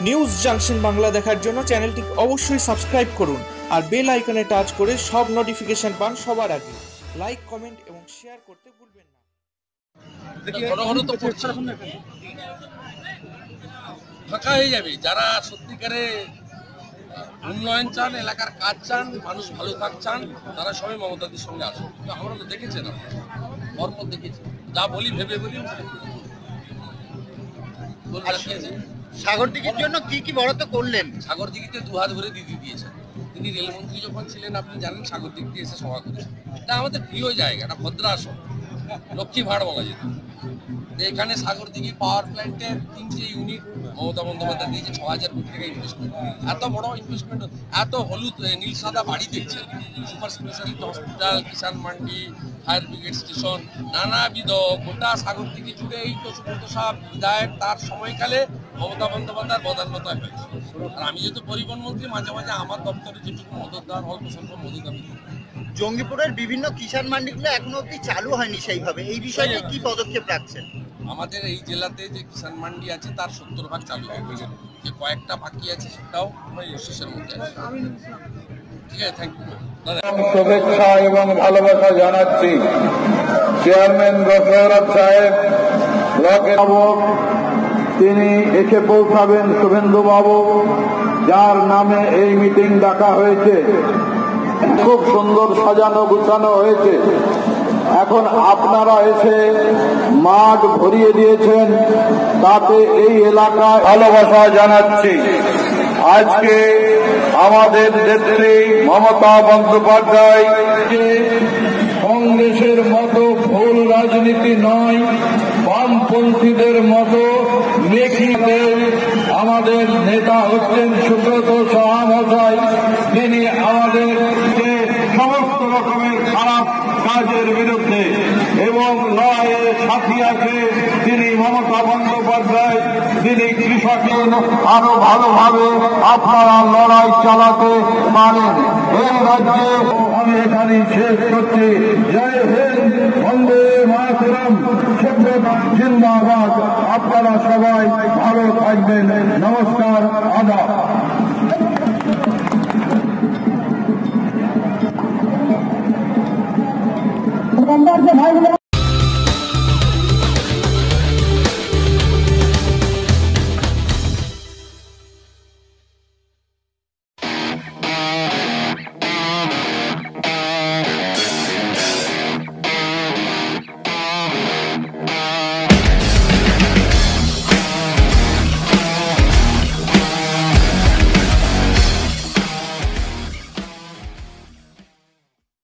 News junction Bangla দেখার জন্য চ্যানেলটি অবশ্যই সাবস্ক্রাইব করুন আর বেল আইকনে টাচ করে সব নোটিফিকেশন পান সবার আগে। লাইক, কমেন্ট এবং শেয়ার করতে ভুলবেন না। ফাঁকা হয়ে যাবে যারা সত্যিকারে উন্নয়ন চান, এলাকার কাজ চান, মানুষ ভালো থাক চান, তারা সবাই মমতাদির সঙ্গে আসুন। আমরা তো দেখেছেন, পরপর দেখেছি, যা বলি ভেবে বলি। সাগরদিঘির জন্য কি কি বরাদ্দ করলেন? সাগরদিঘিতে 2 হাত ভরে দিদি দিয়েছেন। তিনি রেলমন্ত্রী যখন ছিলেন, আপনি জানেন, সাগরদিঘিতে এসে সভা করেছেন। এটা আমাদের প্রিয় জায়গা, এটা ভদ্রাসন, লক্ষ্মী ভাড় বলা যেত। এখানে সাগরদিঘি পাওয়ার প্ল্যান্টের 3টে ইউনিট মমতা বন্দ্যোপাধ্যায় দিয়েছে, 6000 কোটি টাকা ইনভেস্টমেন্ট। এত বড় ইনভেস্টমেন্ট, এত হলুদ নীল সাদা বাড়ি দেখছেন, সুপার স্পেশালিটি হসপিটাল, কিষাণ মান্ডি, ফায়ার ব্রিগেড স্টেশন, নানাবিধ গোটা সাগরদিঘি জুড়ে এই তো সুব্রত সাহেব বিধায়ক তার সময়কালে মমতা বন্দ্যোপাধ্যায়ের বদান্যতায় হয়েছে। আর আমি যেহেতু পরিবহন মন্ত্রী, মাঝে মাঝে আমার দপ্তরে যেটুকু মদত দেওয়ার অল্প স্বল্প মদত আমি। জঙ্গিপুরের বিভিন্ন কিষাণ মান্ডিগুলো এখনো অব্দি চালু হয়নি সেইভাবে, এই বিষয়ে কি পদক্ষেপ রাখছেন? আমাদের এই জেলাতে যে কিষাণ মান্ডি আছে তার 70% চালু হয়ে গেছে, যে কয়েকটা বাকি আছে সেটাও প্রসেসের মধ্যে আছে। ঠিক আছে, থ্যাংক ইউ। শুভেচ্ছা এবং ভালোবাসা জানাচ্ছি চেয়ারম্যান গফরত সাহেব, ব্লকের তিনি এসে পৌঁছাবেন শুভেন্দু বাবু, যার নামে এই মিটিং ডাকা হয়েছে। খুব সুন্দর সাজানো গুছানো হয়েছে। এখন আপনারা এসে মাঠ ভরিয়ে দিয়েছেন, তাতে এই এলাকায় ভালোবাসা জানাচ্ছি। আজকে আমাদের নেত্রী মমতা বন্দ্যোপাধ্যায় কংগ্রেসের মতো ভুল রাজনীতি নয়, বামপন্থীদের মতো মেকিতে আমাদের নেতা হচ্ছেন সুব্রত সাহা মহাশয়। তিনি আমাদের সমস্ত রকমের খারাপ কাজের বিরুদ্ধে এবং লড়াইয়ে সাথী আছে তিনি মমতা বন্দ্যোপাধ্যায়। তিনি কৃষকের আরো ভালোভাবে আপনারা লড়াই চালাতে পারেন। এই রাজ্যে আমি এখানে শেষ করছি। জয় হিন্দ, বন্দে মাতরম, জিন্দাবাদ। আপনারা সবাই ভালো থাকবেন। নমস্কার, আদাব।